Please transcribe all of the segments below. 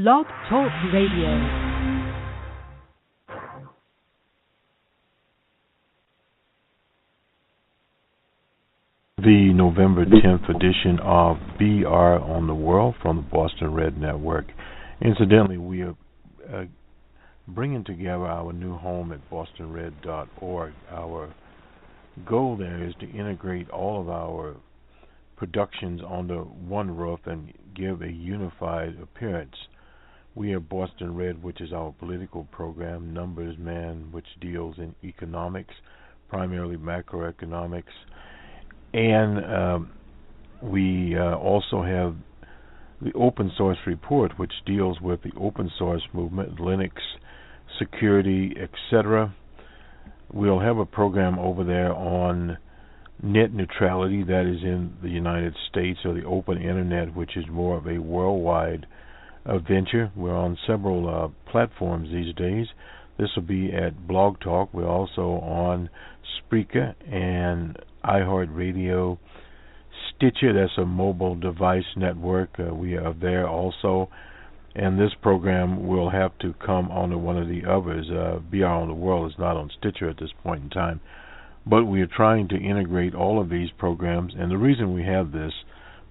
Blog Talk Radio. The November 10th edition of BR on the World from the Boston Red Network. Incidentally, we are bringing together our new home at bostonred.org. Our goal there is to integrate all of our productions under one roof and give a unified appearance. We are Boston Red, which is our political program, Numbers Man, which deals in economics, primarily macroeconomics, and we also have the Open Source Report, which deals with the open source movement, Linux, security, etc. We'll have a program over there on net neutrality, that is in the United States, or the open internet, which is more of a worldwide venture. We're on several platforms these days. This will be at Blog Talk. We're also on Spreaker and iHeartRadio, Stitcher, that's a mobile device network. We are there also. And this program will have to come onto one of the others. BR on the World is not on Stitcher at this point in time. But we are trying to integrate all of these programs. And the reason we have this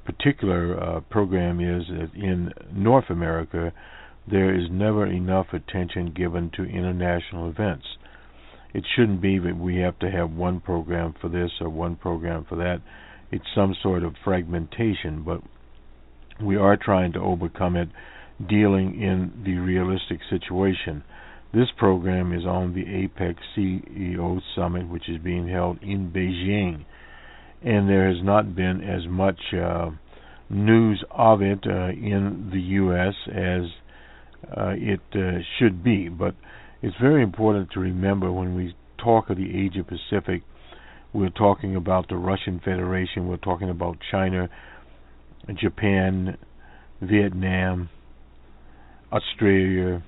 particular program is that in North America, there is never enough attention given to international events. It shouldn't be that we have to have one program for this or one program for that. It's some sort of fragmentation, but we are trying to overcome it, dealing in the realistic situation. This program is on the APEC CEO Summit, which is being held in Beijing, and there has not been as much news of it in the U.S. as it should be, but it's very important to remember when we talk of the Asia-Pacific, we're talking about the Russian Federation, we're talking about China, Japan, Viet Nam, Australia,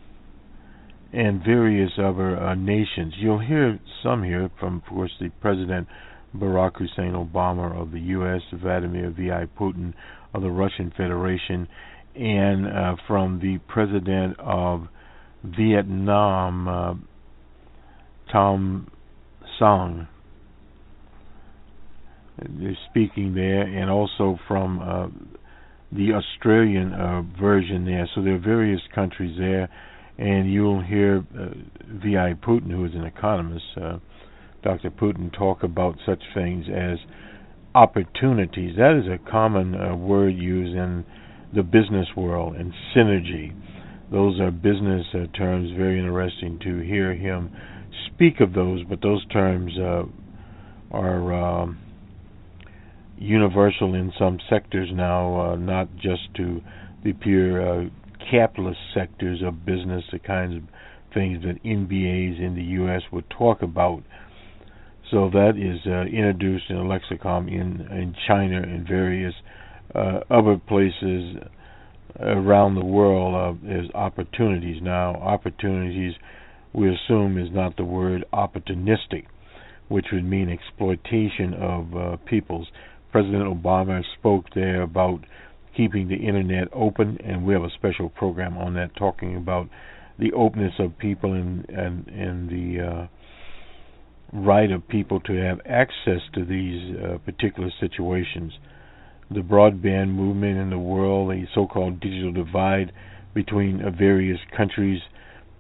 and various other nations. You'll hear some here from, of course, the President Barack Hussein Obama of the U.S., Vladimir V.I. Putin of the Russian Federation, and from the President of Viet Nam, Tom Sang. They're speaking there, and also from the Australian version there. So there are various countries there, and you'll hear V.I. Putin, who is an economist, Dr. Putin, talk about such things as opportunities. That is a common word used in the business world, and synergy. Those are business terms, very interesting to hear him speak of those, but those terms are universal in some sectors now, not just to the pure capitalist sectors of business, the kinds of things that MBAs in the U.S. would talk about. So that is introduced in a lexicon in China and various other places around the world as opportunities. Now, opportunities, we assume, is not the word opportunistic, which would mean exploitation of peoples. President Obama spoke there about keeping the internet open, and we have a special program on that, talking about the openness of people and the right of people to have access to these particular situations. The broadband movement in the world, the so-called digital divide between various countries,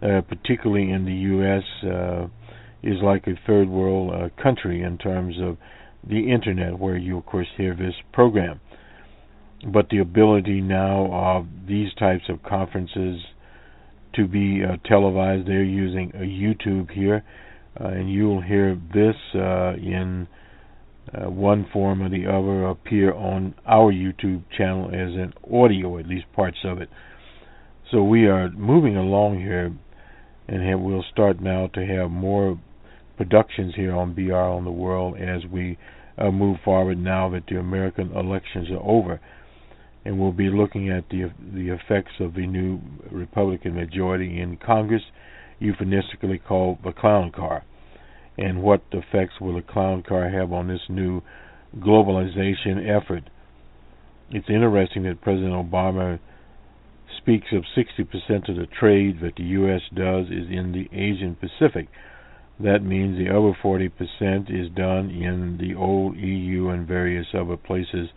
particularly in the U.S., is like a third world country in terms of the internet, where you, of course, hear this program. But the ability now of these types of conferences to be televised, they're using a YouTube here, and you'll hear this in one form or the other appear on our YouTube channel as an audio, at least parts of it. So we are moving along here, and we'll start now to have more productions here on BR on the World as we move forward now that the American elections are over. And we'll be looking at the effects of the new Republican majority in Congress, euphemistically called the clown car. And what effects will the clown car have on this new globalization effort? It's interesting that President Obama speaks of 60% of the trade that the U.S. does is in the Asian Pacific. That means the other 40% is done in the old EU and various other places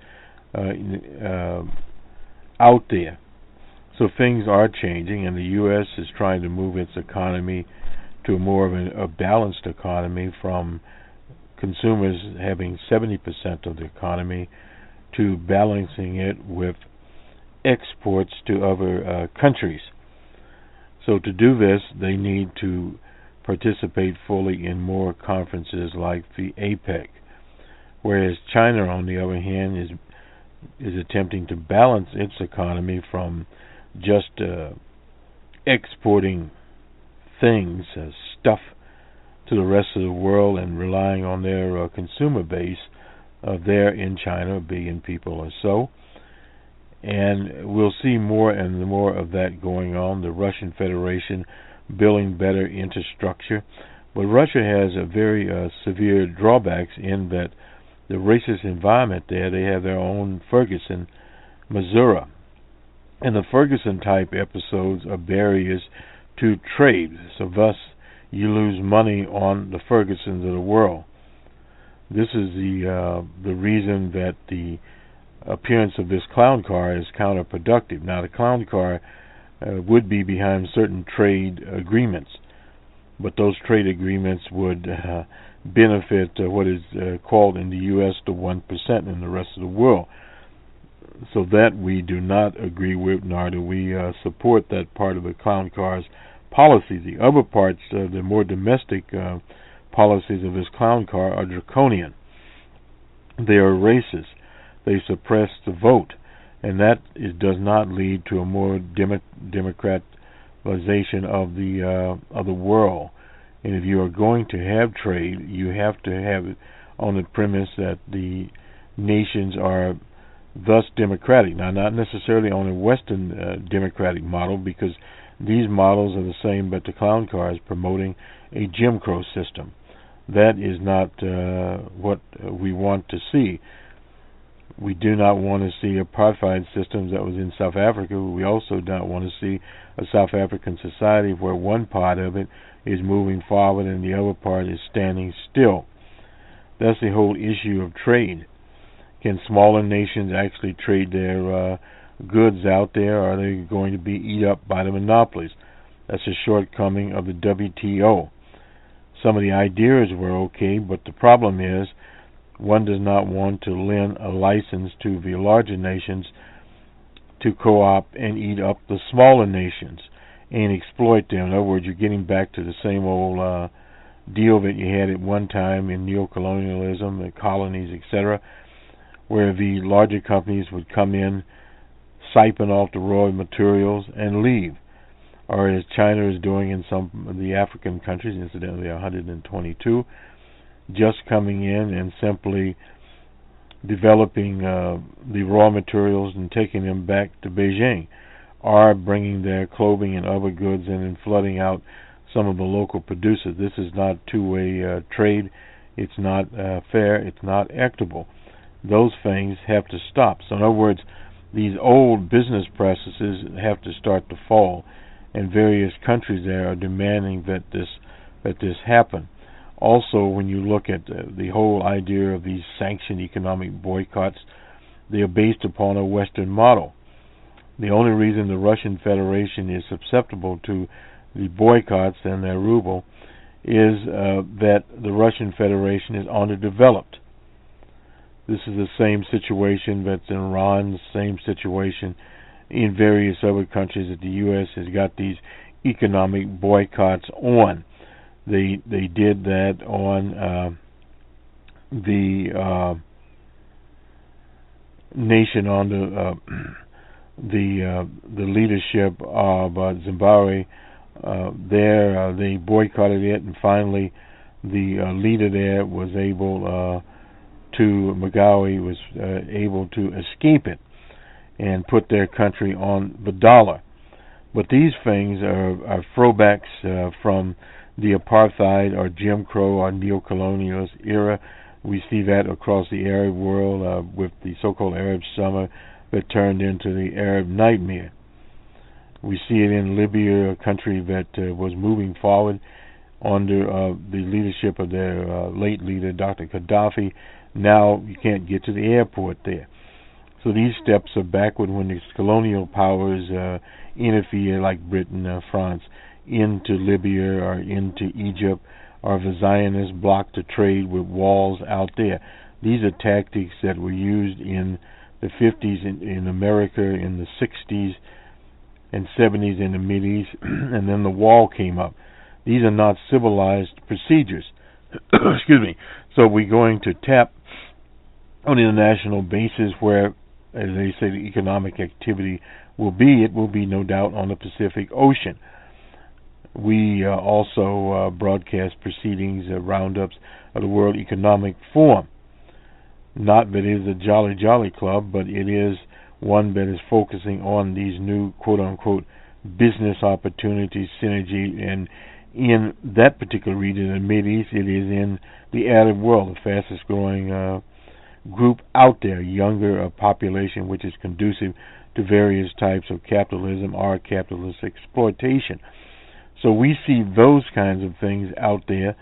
out there. So things are changing, and the U.S. is trying to move its economy to more of a balanced economy, from consumers having 70% of the economy to balancing it with exports to other countries. So to do this, they need to participate fully in more conferences like the APEC, whereas China, on the other hand, is attempting to balance its economy from just exporting things, stuff, to the rest of the world and relying on their consumer base there in China, a billion people or so. And we'll see more and more of that going on. The Russian Federation building better infrastructure, but Russia has a very severe drawbacks in that the racist environment there. They have their own Ferguson, Missouri, and the Ferguson type episodes are barriers to trade. So thus you lose money on the Fergusons of the world. This is the reason that the appearance of this clown car is counterproductive. Now, the clown car would be behind certain trade agreements, but those trade agreements would benefit what is called in the U.S. the 1% in the rest of the world. So that we do not agree with, nor do we support that part of the clown car's policy. The other parts, the more domestic policies of this clown car, are draconian. They are racist. They suppress the vote, and that does not lead to a more democratization of the world. And if you are going to have trade, you have to have it on the premise that the nations are thus democratic. Now, not necessarily on a Western democratic model, because these models are the same, but the clown car is promoting a Jim Crow system. That is not what we want to see. We do not want to see apartheid systems that was in South Africa. We also don't want to see a South African society where one part of it is moving forward and the other part is standing still. That's the whole issue of trade. Can smaller nations actually trade their goods out there, or are they going to be eat up by the monopolies? That's a shortcoming of the WTO. Some of the ideas were okay, but the problem is one does not want to lend a license to the larger nations to co-opt and eat up the smaller nations and exploit them. In other words, you're getting back to the same old deal that you had at one time in neocolonialism, the colonies, etc., where the larger companies would come in, siphon off the raw materials, and leave. Or as China is doing in some of the African countries, incidentally 122, just coming in and simply developing the raw materials and taking them back to Beijing, or bringing their clothing and other goods in and flooding out some of the local producers. This is not two-way trade. It's not fair. It's not equitable. Those things have to stop. So in other words, these old business practices have to start to fall, and various countries there are demanding that this happen. Also, when you look at the whole idea of these sanctioned economic boycotts, they are based upon a Western model. The only reason the Russian Federation is susceptible to the boycotts and their ruble is that the Russian Federation is underdeveloped. This is the same situation that's in Iran, the same situation in various other countries that the U.S. has got these economic boycotts on. They did that on the nation under the leadership of Zimbabwe. They boycotted it, and finally the leader there was able Mugabe was able to escape it and put their country on the dollar. But these things are throwbacks from the apartheid or Jim Crow or neocolonialist era. We see that across the Arab world with the so-called Arab summer that turned into the Arab nightmare. We see it in Libya, a country that was moving forward under the leadership of their late leader, Dr. Gaddafi. Now you can't get to the airport there. So these steps are backward when these colonial powers interfere, like Britain, France, into Libya or into Egypt, or the Zionists block the trade with walls out there. These are tactics that were used in the 50s in America, in the 60s and 70s in the Mideast, and then the wall came up. These are not civilized procedures. Excuse me. So we're going to tap on an international basis where, as they say, the economic activity will be. It will be, no doubt, on the Pacific Ocean. We also broadcast proceedings, roundups of the World Economic Forum. Not that it is a jolly club, but it is one that is focusing on these new quote-unquote business opportunities, synergy, and in that particular region, in the Mideast, it is in the Arab world, the fastest growing group out there, younger population, which is conducive to various types of capitalism or capitalist exploitation. So we see those kinds of things out there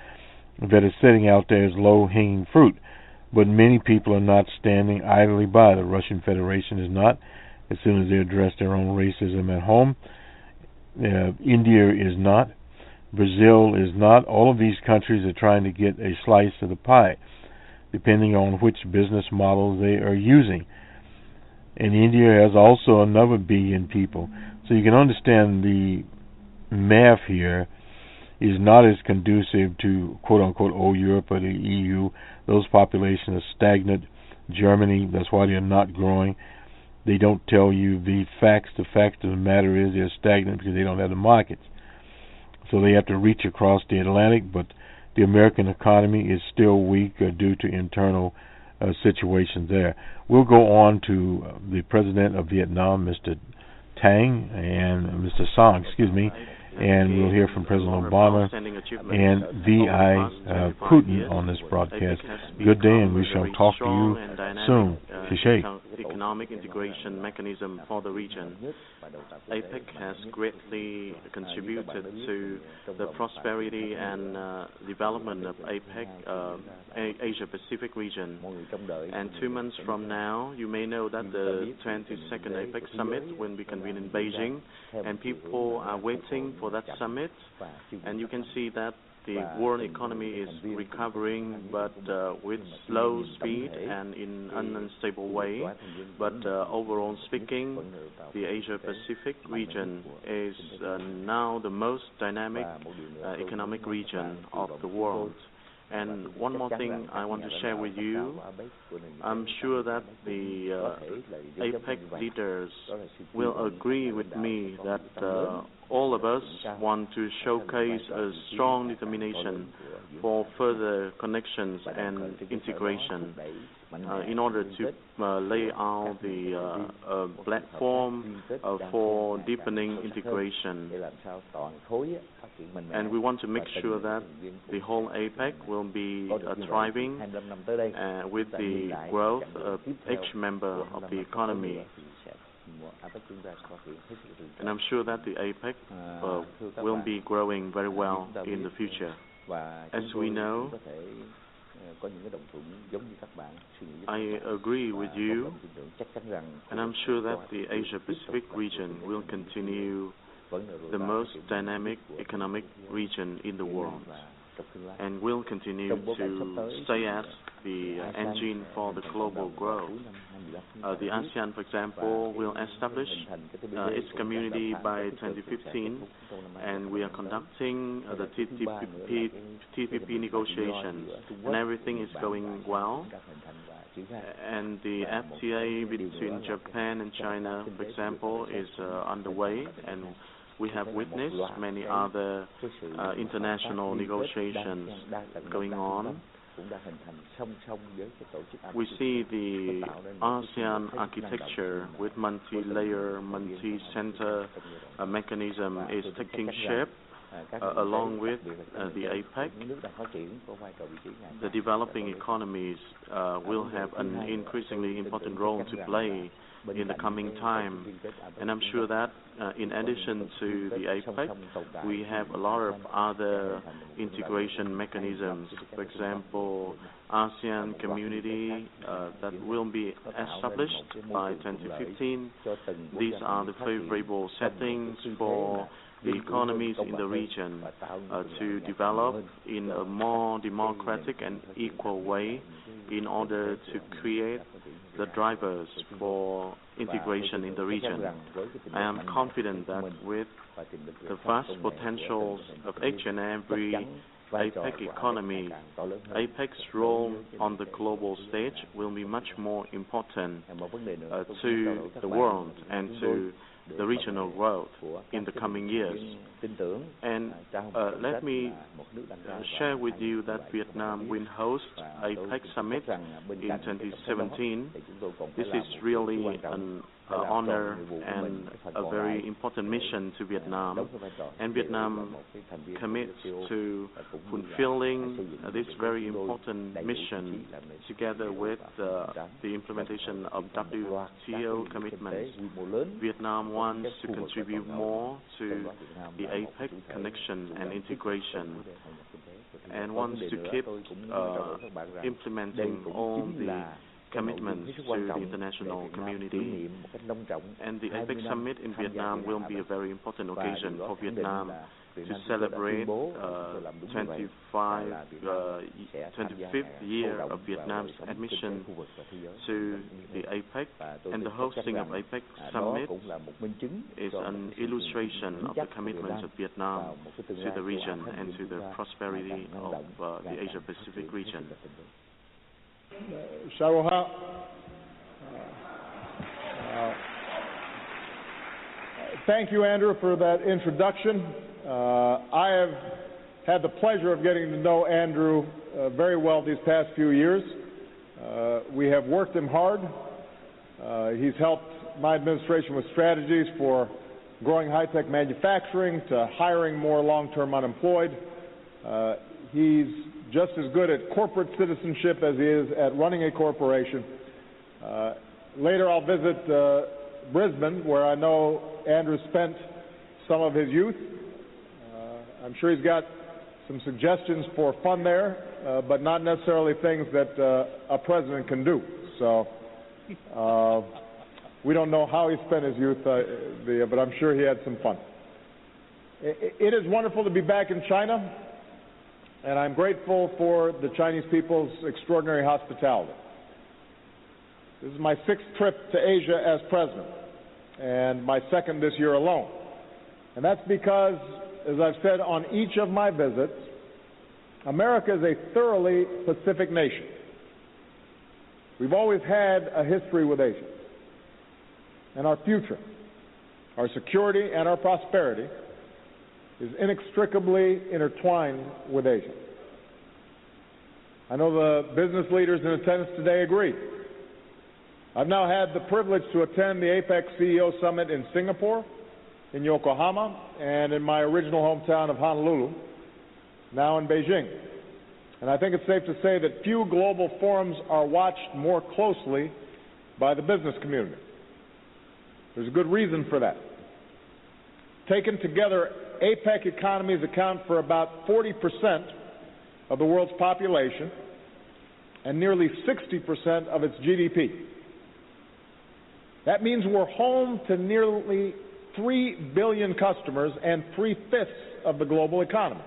that are sitting out there as low-hanging fruit. But many people are not standing idly by. The Russian Federation is not, as soon as they address their own racism at home. India is not. Brazil is not. All of these countries are trying to get a slice of the pie, depending on which business model they are using. And India has also another billion people. So you can understand the math here is not as conducive to quote-unquote old Europe or the EU. Those populations are stagnant. Germany, that's why they're not growing. They don't tell you the facts. The fact of the matter is they're stagnant because they don't have the markets. So they have to reach across the Atlantic, but the American economy is still weak due to internal situations there. We'll go on to the President of Viet Nam, Mr. Tang, and Mr. Song, and we'll hear from President Obama and V.I. Putin on this broadcast. Good day, and we shall talk to you soon. Economic integration mechanism for the region. APEC has greatly contributed to the prosperity and development of APEC, Asia-Pacific region. And 2 months from now, you may know that the 22nd APEC summit will be convened in Beijing, and people are waiting for that summit. And you can see that the world economy is recovering, but with slow speed and in an unstable way. But overall speaking, the Asia-Pacific region is now the most dynamic economic region of the world. And one more thing I want to share with you. I'm sure that the APEC leaders will agree with me that all of us want to showcase a strong determination for further connections and integration in order to lay out the platform for deepening integration. And we want to make sure that the whole APEC will be thriving with the growth of each member of the economy. And I'm sure that the APEC will be growing very well in the future. As we know, I agree with you, and I'm sure that the Asia-Pacific region will continue the most dynamic economic region in the world, and will continue to stay as the engine for the global growth. The ASEAN, for example, will establish its community by 2015, and we are conducting the TPP negotiations, and everything is going well. And the FTA between Japan and China, for example, is underway, and we have witnessed many other international negotiations going on. We see the ASEAN architecture with multi-layer, multi-center mechanism is taking shape along with the APEC. The developing economies will have an increasingly important role to play in the coming time. And I'm sure that in addition to the APEC, we have a lot of other integration mechanisms. For example, ASEAN community that will be established by 2015. These are the favorable settings for the economies in the region to develop in a more democratic and equal way in order to create the drivers for integration in the region. I am confident that with the vast potentials of each and every APEC economy, APEC's role on the global stage will be much more important to the world and to the regional world in the coming years. And let me share with you that Vietnam will host APEC Summit in 2017. This is really an honor and a very important mission to Vietnam. And Vietnam commits to fulfilling this very important mission together with the implementation of WTO commitments. Vietnam wants to contribute more to the APEC connection and integration and wants to keep implementing all the commitments to the international community. And the APEC Summit in Vietnam will be a very important occasion for Vietnam to celebrate 25th year of Vietnam's admission to the APEC, and the hosting of APEC Summit is an illustration of the commitments of Vietnam to the region and to the prosperity of the Asia-Pacific region. Thank you, Andrew, for that introduction. I have had the pleasure of getting to know Andrew very well these past few years. We have worked him hard. He's helped my administration with strategies for growing high-tech manufacturing to hiring more long-term unemployed. He's just as good at corporate citizenship as he is at running a corporation. Later I'll visit Brisbane, where I know Andrew spent some of his youth. I'm sure he's got some suggestions for fun there, but not necessarily things that a president can do. So we don't know how he spent his youth, but I'm sure he had some fun. It is wonderful to be back in China, and I'm grateful for the Chinese people's extraordinary hospitality. This is my 6th trip to Asia as president, and my 2nd this year alone. And that's because, as I've said on each of my visits, America is a thoroughly Pacific nation. We've always had a history with Asia. And our future, our security and our prosperity is inextricably intertwined with Asia. I know the business leaders in attendance today agree. I've now had the privilege to attend the APEC CEO Summit in Singapore, in Yokohama, and in my original hometown of Honolulu, now in Beijing. And I think it's safe to say that few global forums are watched more closely by the business community. There's a good reason for that. Taken together, APEC economies account for about 40% of the world's population and nearly 60% of its GDP. That means we're home to nearly 3 billion customers and 3/5 of the global economy.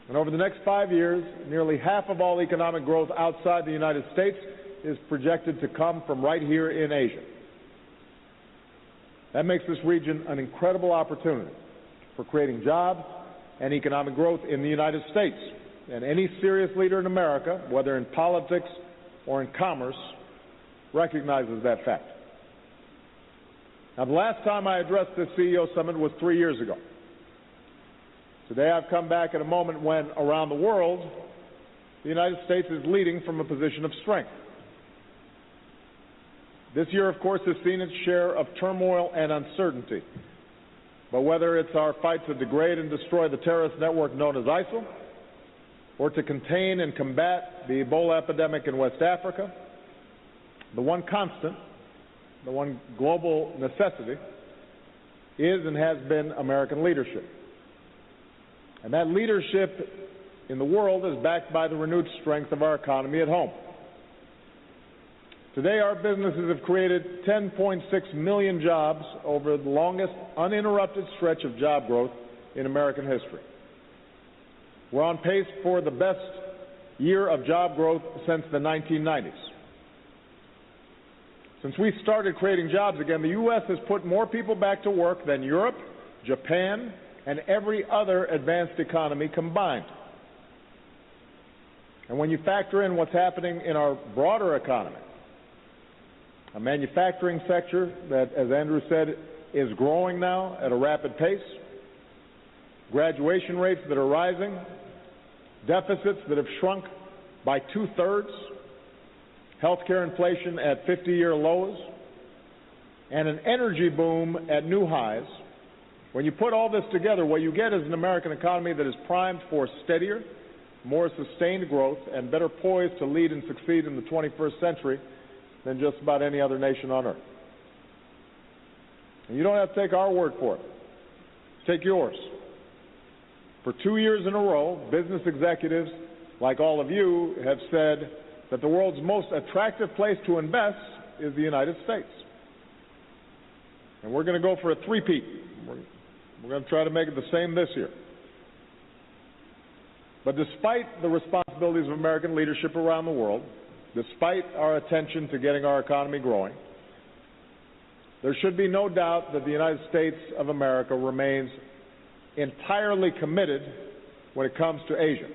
And over the next 5 years, nearly half of all economic growth outside the United States is projected to come from right here in Asia. That makes this region an incredible opportunity for creating jobs and economic growth in the United States. And any serious leader in America, whether in politics or in commerce, recognizes that fact. Now, the last time I addressed this CEO Summit was 3 years ago. Today I've come back at a moment when, around the world, the United States is leading from a position of strength. This year, of course, has seen its share of turmoil and uncertainty. But whether it's our fight to degrade and destroy the terrorist network known as ISIL, or to contain and combat the Ebola epidemic in West Africa, the one constant the one global necessity, is and has been American leadership. And that leadership in the world is backed by the renewed strength of our economy at home. Today, our businesses have created 10.6 million jobs over the longest uninterrupted stretch of job growth in American history. We're on pace for the best year of job growth since the 1990s. Since we started creating jobs again, the U.S. has put more people back to work than Europe, Japan, and every other advanced economy combined. And when you factor in what's happening in our broader economy, a manufacturing sector that, as Andrew said, is growing now at a rapid pace, graduation rates that are rising, deficits that have shrunk by 2/3, healthcare inflation at 50-year lows, and an energy boom at new highs. When you put all this together, what you get is an American economy that is primed for steadier, more sustained growth, and better poised to lead and succeed in the 21st century than just about any other nation on earth. And you don't have to take our word for it. Take yours. For 2 years in a row, business executives, like all of you, have said that the world's most attractive place to invest is the United States. And we're going to go for a three-peat. We're going to try to make it the same this year. But despite the responsibilities of American leadership around the world, despite our attention to getting our economy growing, there should be no doubt that the United States of America remains entirely committed when it comes to Asia.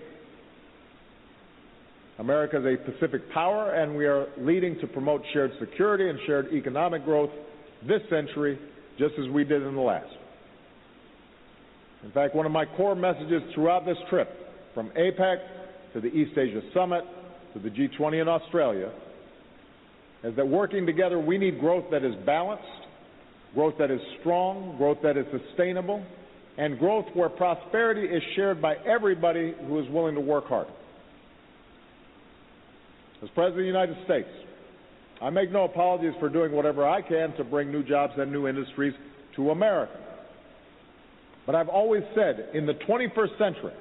America is a Pacific power, and we are leading to promote shared security and shared economic growth this century, just as we did in the last. In fact, one of my core messages throughout this trip, from APEC to the East Asia Summit to the G20 in Australia, is that working together we need growth that is balanced, growth that is strong, growth that is sustainable, and growth where prosperity is shared by everybody who is willing to work hard. As President of the United States, I make no apologies for doing whatever I can to bring new jobs and new industries to America. But I've always said, in the 21st century,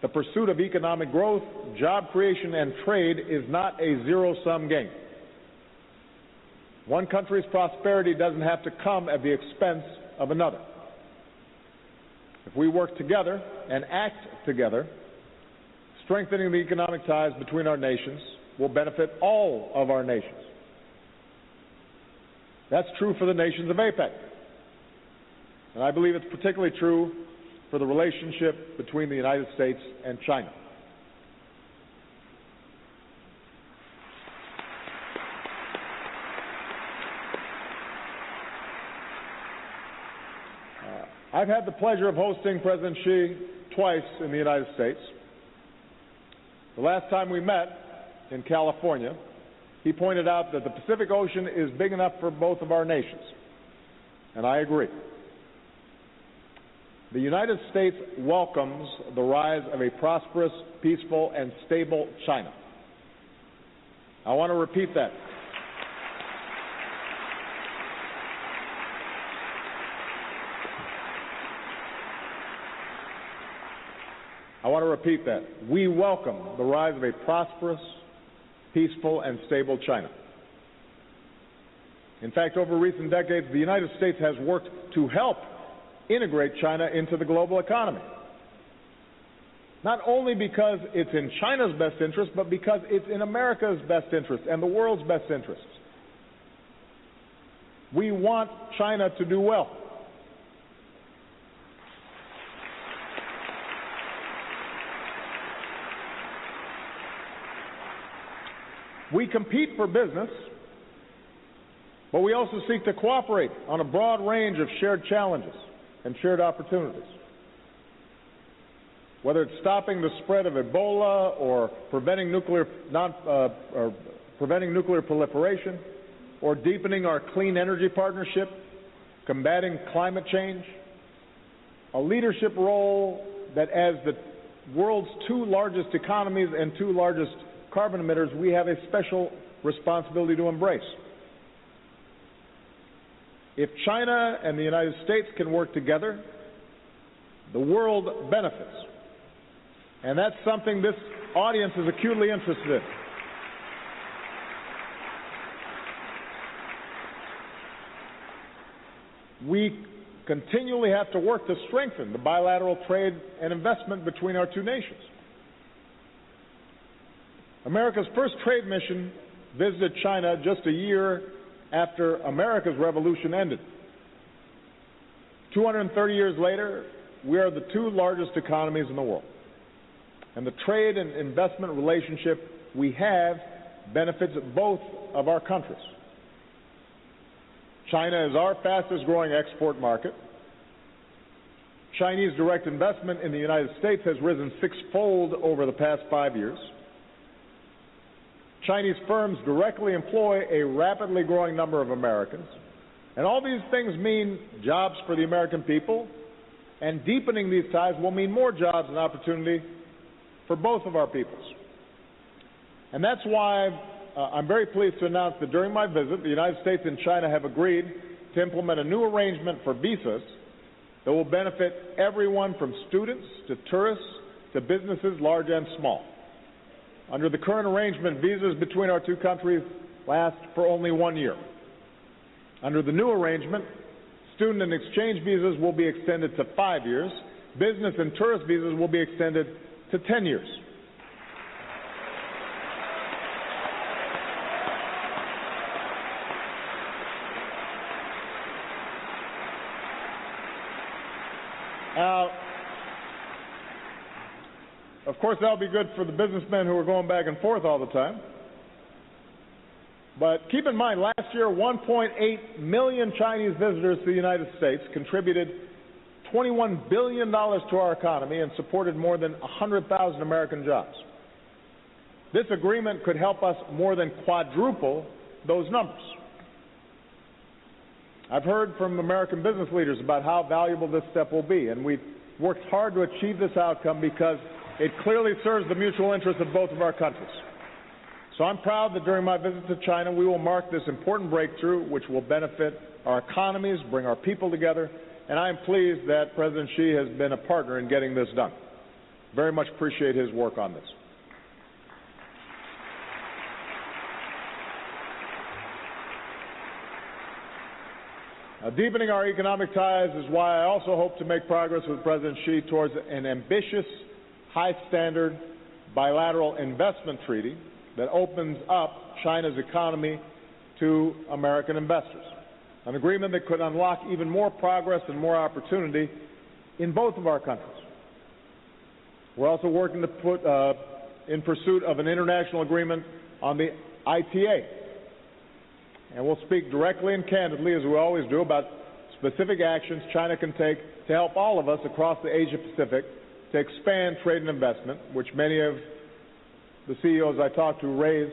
the pursuit of economic growth, job creation, and trade is not a zero-sum game. One country's prosperity doesn't have to come at the expense of another. If we work together and act together, strengthening the economic ties between our nations will benefit all of our nations. That's true for the nations of APEC. And I believe it's particularly true for the relationship between the United States and China. I've had the pleasure of hosting President Xi twice in the United States. The last time we met in California, he pointed out that the Pacific Ocean is big enough for both of our nations. And I agree. The United States welcomes the rise of a prosperous, peaceful, and stable China. I want to repeat that. I want to repeat that. We welcome the rise of a prosperous, peaceful, and stable China. In fact, over recent decades, the United States has worked to help integrate China into the global economy. Not only because it's in China's best interest, but because it's in America's best interest and the world's best interests. We want China to do well. We compete for business, but we also seek to cooperate on a broad range of shared challenges and shared opportunities. Whether it's stopping the spread of Ebola or preventing nuclear proliferation, or deepening our clean energy partnership, combating climate change, a leadership role that, as the world's two largest economies and two largest carbon emitters, we have a special responsibility to embrace. If China and the United States can work together, the world benefits. And that's something this audience is acutely interested in. We continually have to work to strengthen the bilateral trade and investment between our two nations. America's first trade mission visited China just a year after America's revolution ended. 230 years later, we are the two largest economies in the world. And the trade and investment relationship we have benefits both of our countries. China is our fastest growing export market. Chinese direct investment in the United States has risen sixfold over the past 5 years. Chinese firms directly employ a rapidly growing number of Americans. And all these things mean jobs for the American people, and deepening these ties will mean more jobs and opportunity for both of our peoples. And that's why I'm very pleased to announce that during my visit, the United States and China have agreed to implement a new arrangement for visas that will benefit everyone from students to tourists to businesses large and small. Under the current arrangement, visas between our two countries last for only 1 year. Under the new arrangement, student and exchange visas will be extended to 5 years. Business and tourist visas will be extended to 10 years. Now, of course, that'll be good for the businessmen who are going back and forth all the time. But keep in mind, last year, 1.8 million Chinese visitors to the United States contributed $21 billion to our economy and supported more than 100,000 American jobs. This agreement could help us more than quadruple those numbers. I've heard from American business leaders about how valuable this step will be, and we've worked hard to achieve this outcome because it clearly serves the mutual interests of both of our countries. So I'm proud that during my visit to China, we will mark this important breakthrough, which will benefit our economies, bring our people together, and I am pleased that President Xi has been a partner in getting this done. Very much appreciate his work on this. Deepening our economic ties is why I also hope to make progress with President Xi towards an ambitious, high-standard bilateral investment treaty that opens up China's economy to American investors. An agreement that could unlock even more progress and more opportunity in both of our countries. We're also working to put in pursuit of an international agreement on the ITA. And we'll speak directly and candidly, as we always do, about specific actions China can take to help all of us across the Asia-Pacific to expand trade and investment, which many of the CEOs I talked to raised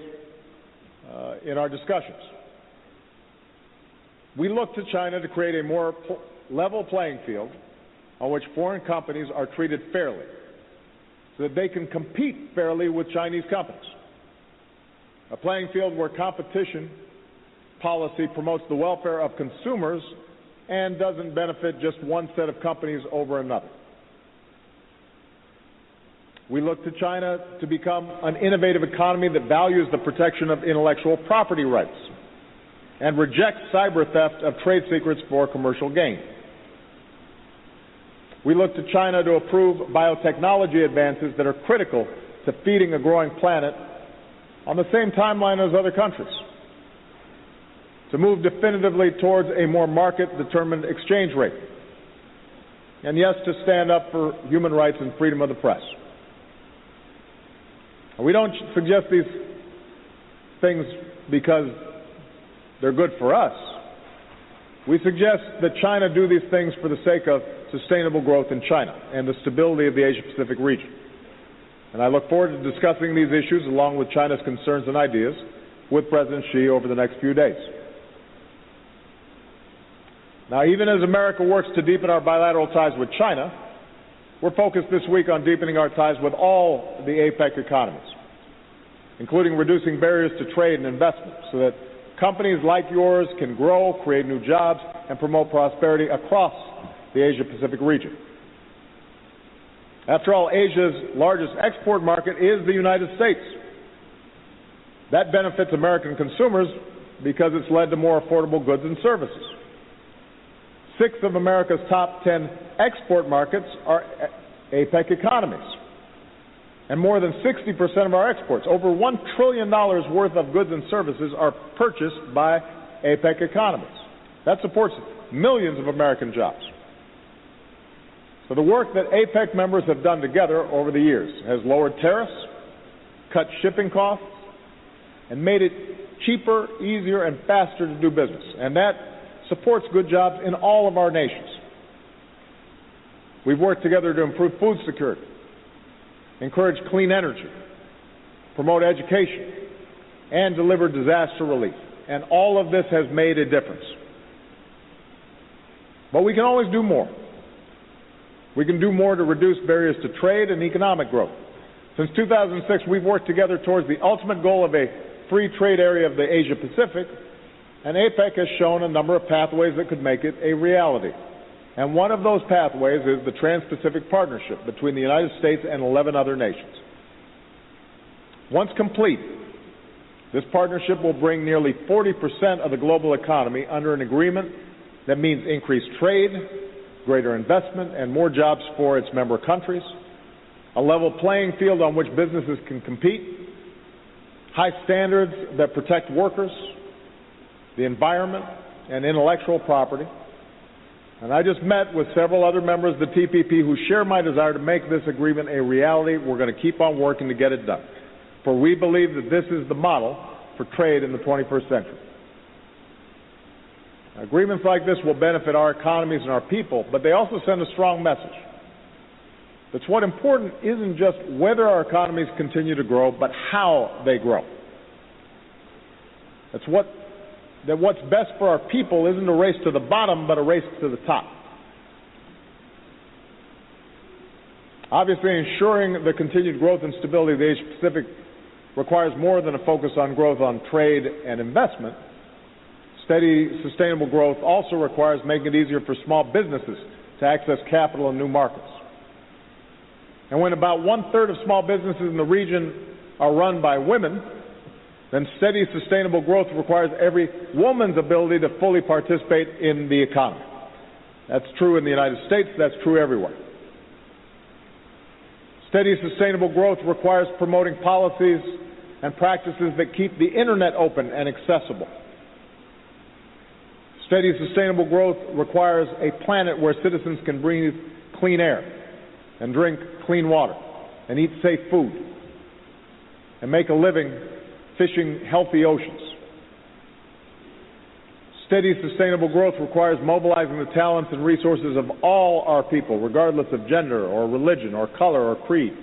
in our discussions. We look to China to create a more level playing field on which foreign companies are treated fairly, so that they can compete fairly with Chinese companies. A playing field where competition policy promotes the welfare of consumers and doesn't benefit just one set of companies over another. We look to China to become an innovative economy that values the protection of intellectual property rights and rejects cyber theft of trade secrets for commercial gain. We look to China to approve biotechnology advances that are critical to feeding a growing planet on the same timeline as other countries. To move definitively towards a more market-determined exchange rate. And yes, to stand up for human rights and freedom of the press. We don't suggest these things because they're good for us. We suggest that China do these things for the sake of sustainable growth in China and the stability of the Asia-Pacific region. And I look forward to discussing these issues along with China's concerns and ideas with President Xi over the next few days. Now, even as America works to deepen our bilateral ties with China, we're focused this week on deepening our ties with all the APEC economies, including reducing barriers to trade and investment so that companies like yours can grow, create new jobs, and promote prosperity across the Asia-Pacific region. After all, Asia's largest export market is the United States. That benefits American consumers because it's led to more affordable goods and services. 6 of America's top 10 export markets are APEC economies. And more than 60% of our exports, over $1 trillion worth of goods and services, are purchased by APEC economies. That supports millions of American jobs. So the work that APEC members have done together over the years has lowered tariffs, cut shipping costs, and made it cheaper, easier, and faster to do business. And that supports good jobs in all of our nations. We've worked together to improve food security, encourage clean energy, promote education, and deliver disaster relief. And all of this has made a difference. But we can always do more. We can do more to reduce barriers to trade and economic growth. Since 2006, we've worked together towards the ultimate goal of a free trade area of the Asia-Pacific, and APEC has shown a number of pathways that could make it a reality. And one of those pathways is the Trans-Pacific Partnership between the United States and 11 other nations. Once complete, this partnership will bring nearly 40% of the global economy under an agreement that means increased trade, greater investment, and more jobs for its member countries, a level playing field on which businesses can compete, high standards that protect workers, the environment, and intellectual property. And I just met with several other members of the TPP who share my desire to make this agreement a reality. We're going to keep on working to get it done. For we believe that this is the model for trade in the 21st century. Agreements like this will benefit our economies and our people, but they also send a strong message. That's what's important isn't just whether our economies continue to grow, but how they grow. That what's best for our people isn't a race to the bottom, but a race to the top. Obviously, ensuring the continued growth and stability of the Asia-Pacific requires more than a focus on growth on trade and investment. Steady, sustainable growth also requires making it easier for small businesses to access capital in new markets. And when about 1/3 of small businesses in the region are run by women, then steady, sustainable growth requires every woman's ability to fully participate in the economy. That's true in the United States. That's true everywhere. Steady, sustainable growth requires promoting policies and practices that keep the Internet open and accessible. Steady, sustainable growth requires a planet where citizens can breathe clean air and drink clean water and eat safe food and make a living fishing healthy oceans. Steady, sustainable growth requires mobilizing the talents and resources of all our people, regardless of gender or religion or color or creed,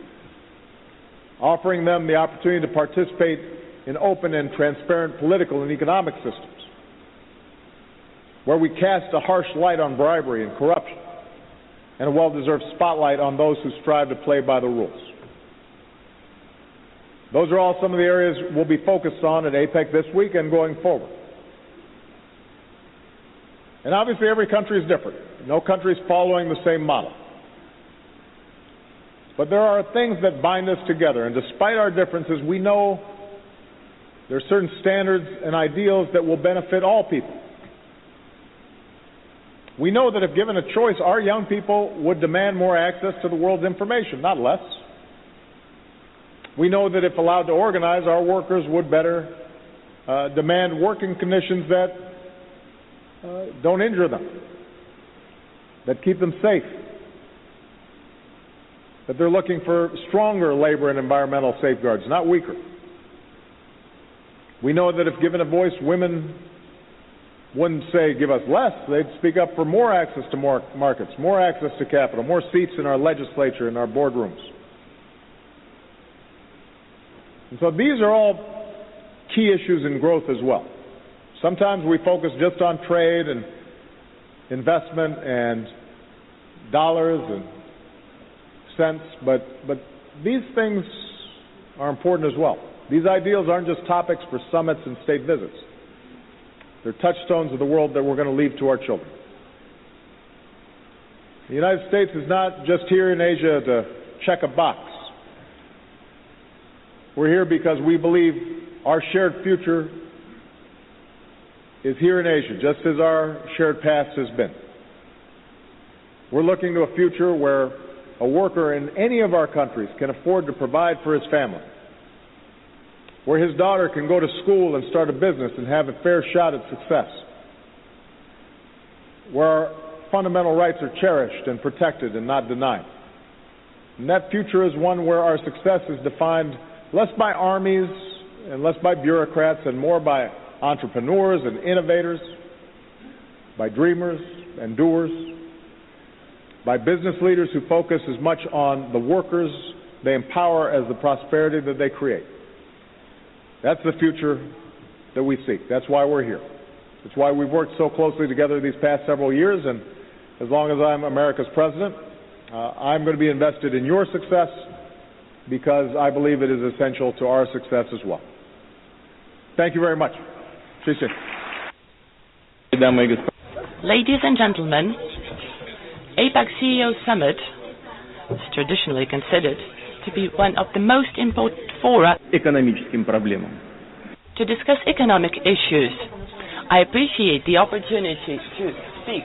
offering them the opportunity to participate in open and transparent political and economic systems, where we cast a harsh light on bribery and corruption, and a well-deserved spotlight on those who strive to play by the rules. Those are all some of the areas we'll be focused on at APEC this week and going forward. And obviously every country is different. No country is following the same model. But there are things that bind us together, and despite our differences, we know there are certain standards and ideals that will benefit all people. We know that if given a choice, our young people would demand more access to the world's information, not less. We know that if allowed to organize, our workers would better demand working conditions that don't injure them, that keep them safe, that they're looking for stronger labor and environmental safeguards, not weaker. We know that if given a voice, women wouldn't say, give us less. They'd speak up for more access to more markets, more access to capital, more seats in our legislature, in our boardrooms. And so these are all key issues in growth as well. Sometimes we focus just on trade and investment and dollars and cents, but these things are important as well. These ideals aren't just topics for summits and state visits. They're touchstones of the world that we're going to leave to our children. The United States is not just here in Asia to check a box. We're here because we believe our shared future is here in Asia, just as our shared past has been. We're looking to a future where a worker in any of our countries can afford to provide for his family, where his daughter can go to school and start a business and have a fair shot at success, where our fundamental rights are cherished and protected and not denied. And that future is one where our success is defined less by armies and less by bureaucrats and more by entrepreneurs and innovators, by dreamers and doers, by business leaders who focus as much on the workers they empower as the prosperity that they create. That's the future that we seek. That's why we're here. That's why we've worked so closely together these past several years, and as long as I'm America's president, I'm going to be invested in your success because I believe it is essential to our success as well. Thank you very much. Ladies and gentlemen, APEC CEO Summit is traditionally considered to be one of the most important fora экономическим проблемам. to discuss economic issues. I appreciate the opportunity to speak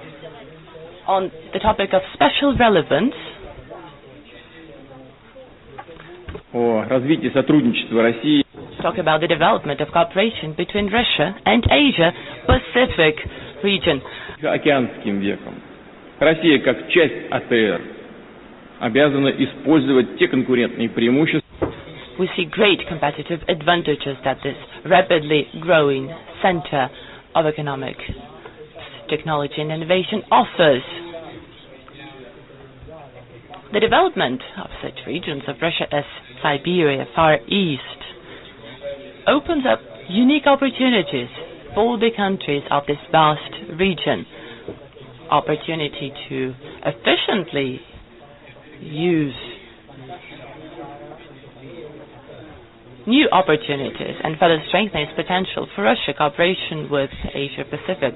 on the topic of special relevance О развитии сотрудничества России. talk about the development of cooperation between Russia and Asia-Pacific region. Океанским веком. Россия, как часть АТР, обязана использовать те конкурентные преимущества. We see great competitive advantages that this rapidly growing center of economic technology and innovation offers. The development of such regions of Russia as Siberia, Far East, opens up unique opportunities for the countries of this vast region. Opportunity to efficiently use new opportunities and further strengthen its potential for Russia. Cooperation with Asia-Pacific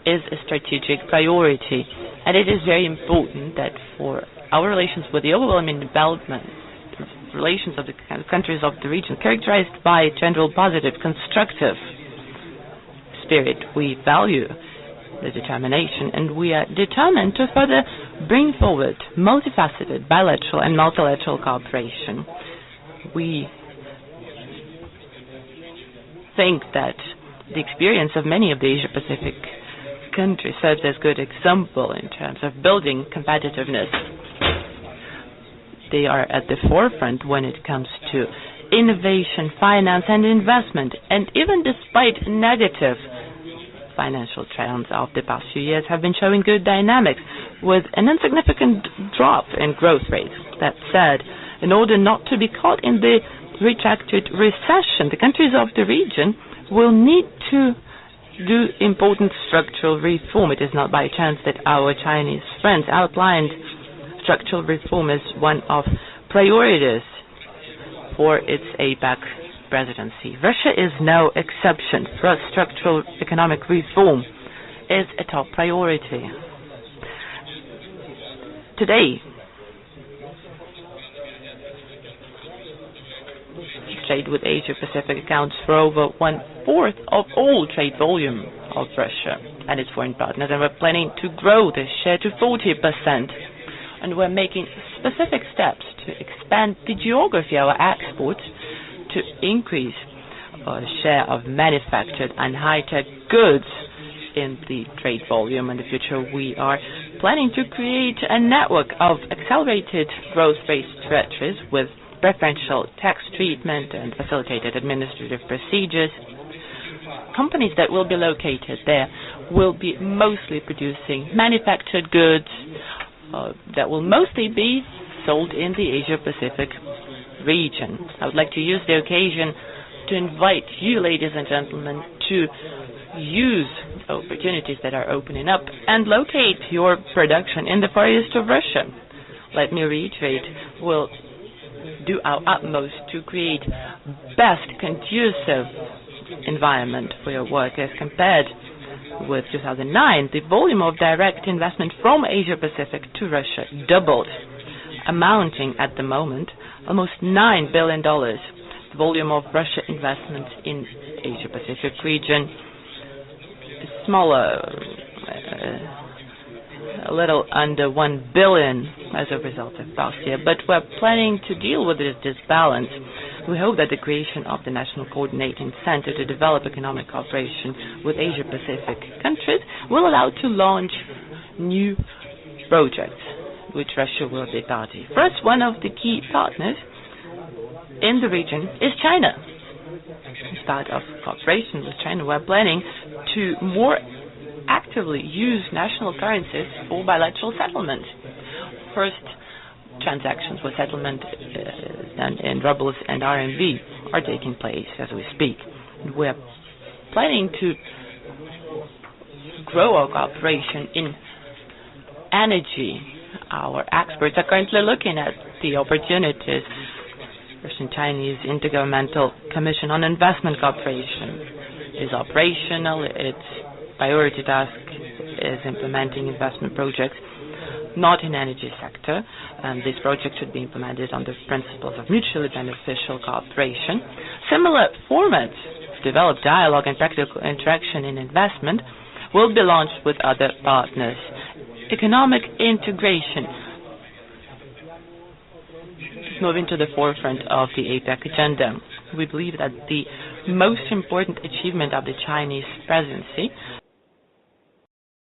is a strategic priority, and it is very important that for our relations with the overwhelming development, relations of the countries of the region, characterized by general positive, constructive spirit, we value the determination, and we are determined to further bring forward multifaceted bilateral and multilateral cooperation. We think that the experience of many of the Asia-Pacific countries serves as a good example in terms of building competitiveness. They are at the forefront when it comes to innovation, finance, and investment, and even despite negative financial trends of the past few years have been showing good dynamics with an insignificant drop in growth rates. That said, in order not to be caught in the retracted recession, the countries of the region will need to do important structural reform. It is not by chance that our Chinese friends outlined structural reform as one of priorities for its APEC presidency. Russia is no exception. For us, structural economic reform is a top priority. Today, trade with Asia-Pacific accounts for over 1/4 of all trade volume of Russia and its foreign partners, and we're planning to grow this share to 40%. And we're making specific steps to expand the geography of our exports to increase our share of manufactured and high-tech goods in the trade volume. In the future, we are planning to create a network of accelerated growth-based strategies with preferential tax treatment and facilitated administrative procedures. Companies that will be located there will be mostly producing manufactured goods that will mostly be sold in the Asia-Pacific region. I would like to use the occasion to invite you, ladies and gentlemen, to use opportunities that are opening up and locate your production in the Far East of Russia. Let me reiterate, we'll do our utmost to create best conducive environment for your work as compared with 2009, the volume of direct investment from Asia-Pacific to Russia doubled, amounting at the moment almost $9 billion. The volume of Russia investment in Asia-Pacific region is smaller, a little under $1 billion as a result of last year, but we're planning to deal with this disbalance. We hope that the creation of the National Coordinating Center to develop economic cooperation with Asia-Pacific countries will allow to launch new projects, which Russia will be party. First, one of the key partners in the region is China. As part of cooperation with China, we're planning to more actively use national currencies for bilateral settlement. First, transactions with settlement done in rubles and RMB are taking place as we speak. We're planning to grow our cooperation in energy. Our experts are currently looking at the opportunities. Russian-Chinese Intergovernmental Commission on Investment Cooperation is operational. Its priority task is implementing investment projects not in energy sector, and this project should be implemented on the principles of mutually beneficial cooperation. Similar formats to develop dialogue and practical interaction in investment will be launched with other partners. Economic integration is moving to the forefront of the APEC agenda. We believe that the most important achievement of the Chinese presidency